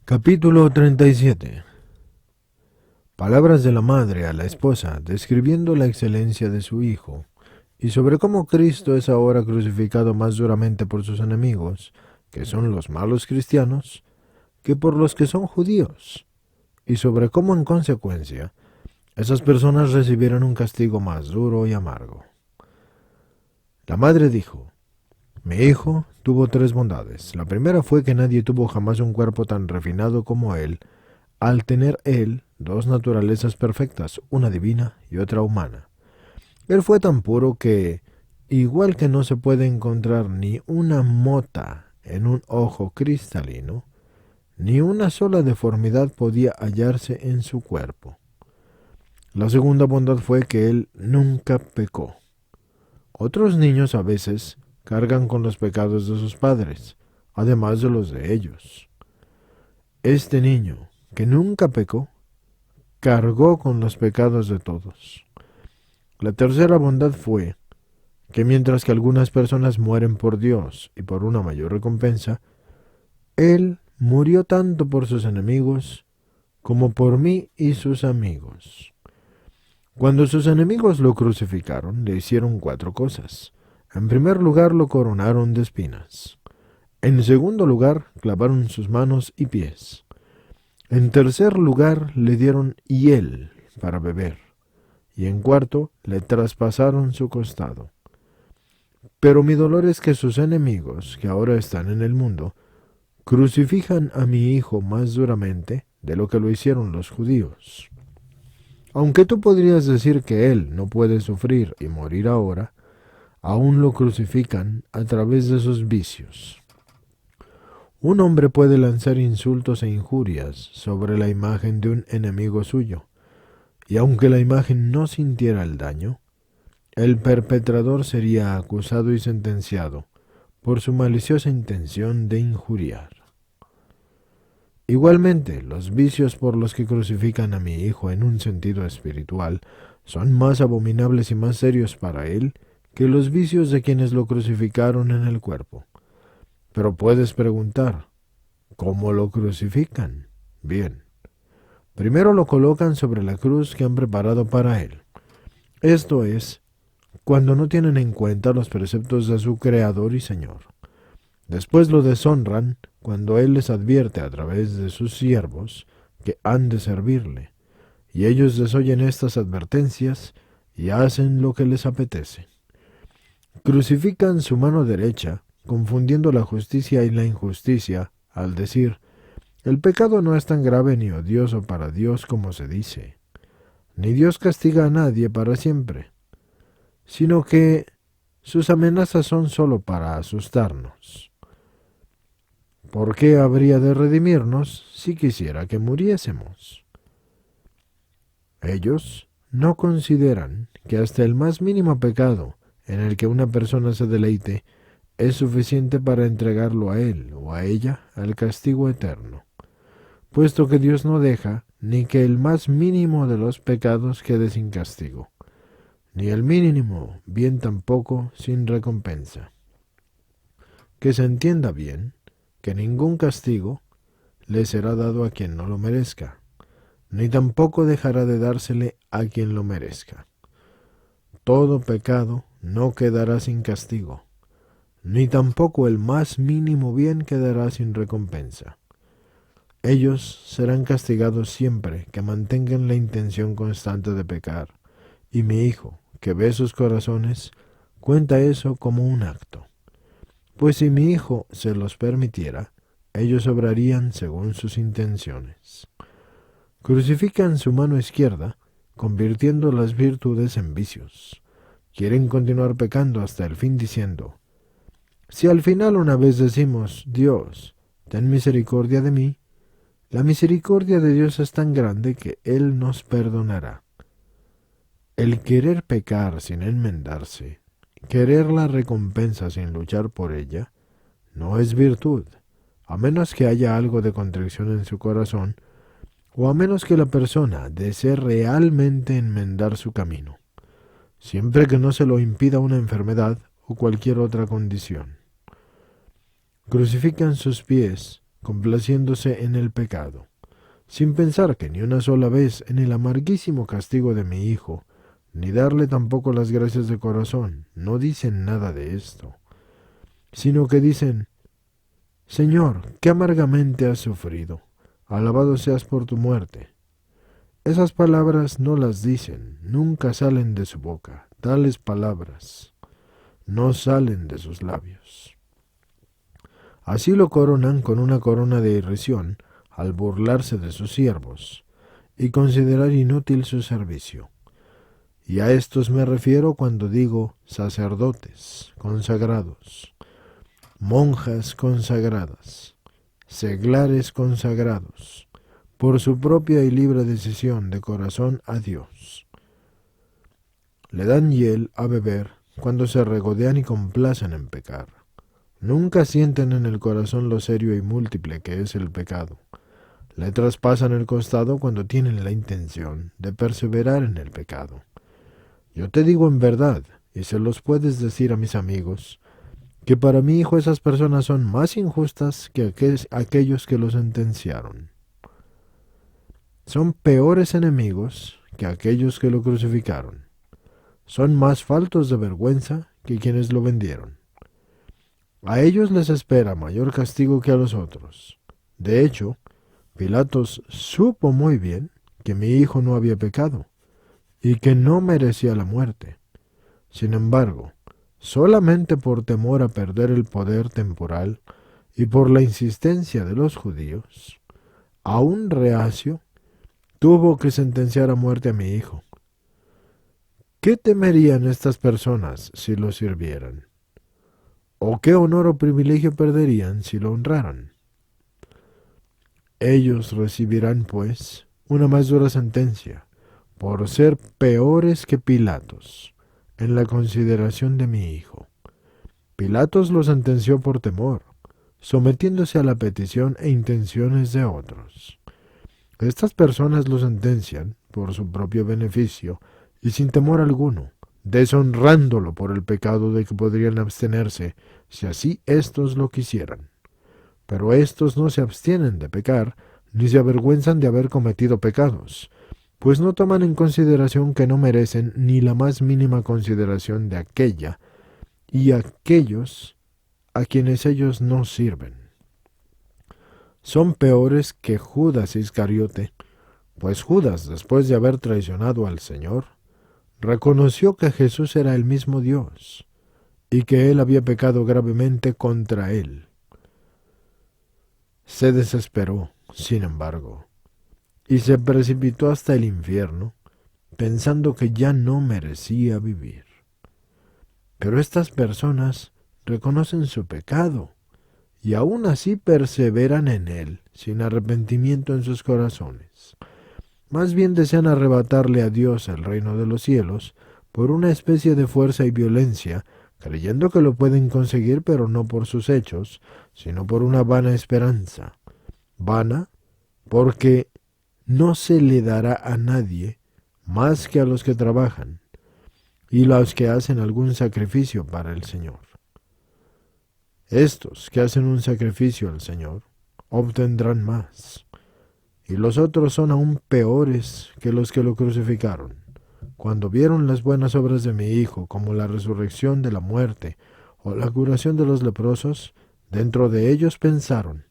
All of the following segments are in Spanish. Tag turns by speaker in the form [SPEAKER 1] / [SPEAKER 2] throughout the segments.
[SPEAKER 1] Capítulo 37. Palabras de la madre a la esposa, describiendo la excelencia de su hijo, y sobre cómo Cristo es ahora crucificado más duramente por sus enemigos, que son los malos cristianos, que por los que son judíos, y sobre cómo en consecuencia esas personas recibieron un castigo más duro y amargo. La madre dijo: Mi hijo tuvo tres bondades. La primera fue que nadie tuvo jamás un cuerpo tan refinado como él, al tener él dos naturalezas perfectas, una divina y otra humana. Él fue tan puro que, igual que no se puede encontrar ni una mota en un ojo cristalino, ni una sola deformidad podía hallarse en su cuerpo. La segunda bondad fue que él nunca pecó. Otros niños a veces cargan con los pecados de sus padres, además de los de ellos. Este niño, que nunca pecó, cargó con los pecados de todos. La tercera bondad fue que mientras que algunas personas mueren por Dios y por una mayor recompensa, Él murió tanto por sus enemigos como por mí y sus amigos. Cuando sus enemigos lo crucificaron, le hicieron cuatro cosas. En primer lugar, lo coronaron de espinas. En segundo lugar, clavaron sus manos y pies. En tercer lugar, le dieron hiel para beber. Y en cuarto, le traspasaron su costado. Pero mi dolor es que sus enemigos, que ahora están en el mundo, crucifican a mi hijo más duramente de lo que lo hicieron los judíos. Aunque tú podrías decir que él no puede sufrir y morir ahora, aún lo crucifican a través de sus vicios. Un hombre puede lanzar insultos e injurias sobre la imagen de un enemigo suyo, y aunque la imagen no sintiera el daño, el perpetrador sería acusado y sentenciado por su maliciosa intención de injuriar. Igualmente, los vicios por los que crucifican a mi hijo en un sentido espiritual son más abominables y más serios para él que los vicios de quienes lo crucificaron en el cuerpo. Pero puedes preguntar, ¿cómo lo crucifican? Bien, primero lo colocan sobre la cruz que han preparado para él. Esto es, cuando no tienen en cuenta los preceptos de su Creador y Señor. Después lo deshonran cuando Él les advierte a través de sus siervos que han de servirle, y ellos desoyen estas advertencias y hacen lo que les apetece. Crucifican su mano derecha, confundiendo la justicia y la injusticia, al decir: el pecado no es tan grave ni odioso para Dios como se dice, ni Dios castiga a nadie para siempre, sino que sus amenazas son sólo para asustarnos. ¿Por qué habría de redimirnos si quisiera que muriésemos? Ellos no consideran que hasta el más mínimo pecado en el que una persona se deleite es suficiente para entregarlo a él o a ella al castigo eterno, puesto que Dios no deja ni que el más mínimo de los pecados quede sin castigo, ni el mínimo bien tampoco sin recompensa. Que se entienda bien que ningún castigo le será dado a quien no lo merezca, ni tampoco dejará de dársele a quien lo merezca. Todo pecado no quedará sin castigo, ni tampoco el más mínimo bien quedará sin recompensa. Ellos serán castigados siempre que mantengan la intención constante de pecar, y mi hijo, que ve sus corazones, cuenta eso como un acto. Pues si mi hijo se los permitiera, ellos obrarían según sus intenciones. Crucifican su mano izquierda, convirtiendo las virtudes en vicios. Quieren continuar pecando hasta el fin diciendo: si al final una vez decimos: Dios, ten misericordia de mí, la misericordia de Dios es tan grande que Él nos perdonará. El querer pecar sin enmendarse, querer la recompensa sin luchar por ella, no es virtud, a menos que haya algo de contrición en su corazón, o a menos que la persona desee realmente enmendar su camino, siempre que no se lo impida una enfermedad o cualquier otra condición. Crucifican sus pies complaciéndose en el pecado, sin pensar que ni una sola vez en el amarguísimo castigo de mi hijo, ni darle tampoco las gracias de corazón, no dicen nada de esto, sino que dicen: Señor, qué amargamente has sufrido, alabado seas por tu muerte. Esas palabras no las dicen, nunca salen de su boca, tales palabras no salen de sus labios. Así lo coronan con una corona de irrisión al burlarse de sus siervos y considerar inútil su servicio. Y a estos me refiero cuando digo sacerdotes consagrados, monjas consagradas, seglares consagrados, por su propia y libre decisión de corazón a Dios. Le dan hiel a beber cuando se regodean y complacen en pecar. Nunca sienten en el corazón lo serio y múltiple que es el pecado. Le traspasan el costado cuando tienen la intención de perseverar en el pecado. Yo te digo en verdad, y se los puedes decir a mis amigos, que para mi hijo esas personas son más injustas que aquellos que lo sentenciaron. Son peores enemigos que aquellos que lo crucificaron. Son más faltos de vergüenza que quienes lo vendieron. A ellos les espera mayor castigo que a los otros. De hecho, Pilatos supo muy bien que mi hijo no había pecado y que no merecía la muerte. Sin embargo, solamente por temor a perder el poder temporal y por la insistencia de los judíos, aún reacio, tuvo que sentenciar a muerte a mi hijo. ¿Qué temerían estas personas si lo sirvieran? ¿O qué honor o privilegio perderían si lo honraran? Ellos recibirán, pues, una más dura sentencia, por ser peores que Pilatos, en la consideración de mi hijo. Pilatos lo sentenció por temor, sometiéndose a la petición e intenciones de otros. Estas personas lo sentencian por su propio beneficio y sin temor alguno, deshonrándolo por el pecado de que podrían abstenerse si así éstos lo quisieran. Pero éstos no se abstienen de pecar, ni se avergüenzan de haber cometido pecados, pues no toman en consideración que no merecen ni la más mínima consideración de aquella y aquellos a quienes ellos no sirven. Son peores que Judas Iscariote, pues Judas, después de haber traicionado al Señor, reconoció que Jesús era el mismo Dios y que él había pecado gravemente contra él. Se desesperó, sin embargo, y se precipitó hasta el infierno, pensando que ya no merecía vivir. Pero estas personas reconocen su pecado y aún así perseveran en él, sin arrepentimiento en sus corazones. Más bien desean arrebatarle a Dios el reino de los cielos por una especie de fuerza y violencia, creyendo que lo pueden conseguir, pero no por sus hechos, sino por una vana esperanza. Vana porque no se le dará a nadie más que a los que trabajan y los que hacen algún sacrificio para el Señor. Estos que hacen un sacrificio al Señor obtendrán más, y los otros son aún peores que los que lo crucificaron. Cuando vieron las buenas obras de mi Hijo, como la resurrección de la muerte o la curación de los leprosos, dentro de ellos pensaron: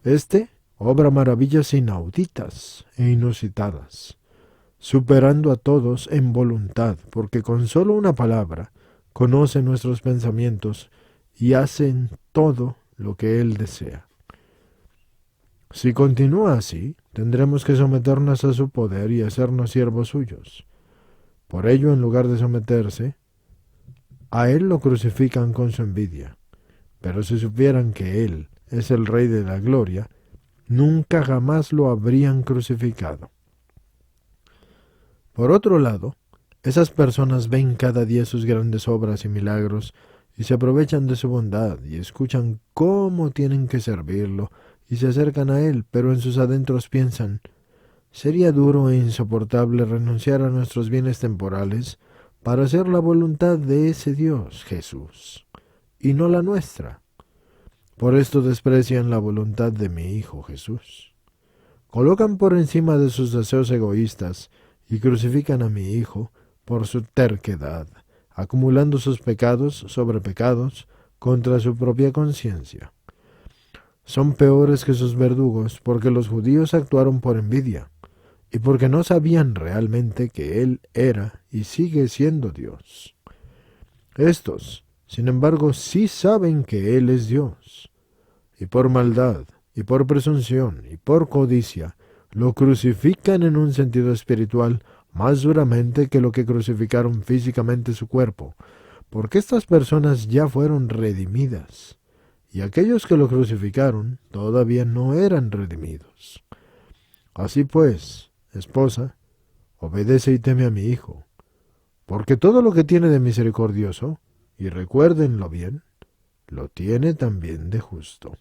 [SPEAKER 1] Este obra maravillas inauditas e inusitadas, superando a todos en voluntad, porque con solo una palabra conoce nuestros pensamientos y hacen todo lo que Él desea. Si continúa así, tendremos que someternos a su poder y hacernos siervos suyos. Por ello, en lugar de someterse, a Él lo crucifican con su envidia. Pero si supieran que Él es el Rey de la Gloria, nunca jamás lo habrían crucificado. Por otro lado, esas personas ven cada día sus grandes obras y milagros y se aprovechan de su bondad y escuchan cómo tienen que servirlo y se acercan a Él, pero en sus adentros piensan: sería duro e insoportable renunciar a nuestros bienes temporales para hacer la voluntad de ese Dios, Jesús, y no la nuestra. Por esto desprecian la voluntad de mi Hijo Jesús. Colocan por encima de sus deseos egoístas y crucifican a mi Hijo por su terquedad, acumulando sus pecados sobre pecados contra su propia conciencia. Son peores que sus verdugos porque los judíos actuaron por envidia y porque no sabían realmente que Él era y sigue siendo Dios. Estos, sin embargo, sí saben que Él es Dios, y por maldad, y por presunción, y por codicia, lo crucifican en un sentido espiritual más duramente que lo que crucificaron físicamente su cuerpo, porque estas personas ya fueron redimidas, y aquellos que lo crucificaron todavía no eran redimidos. Así pues, esposa, obedece y teme a mi Hijo, porque todo lo que tiene de misericordioso, y recuérdenlo bien, lo tiene también de justo.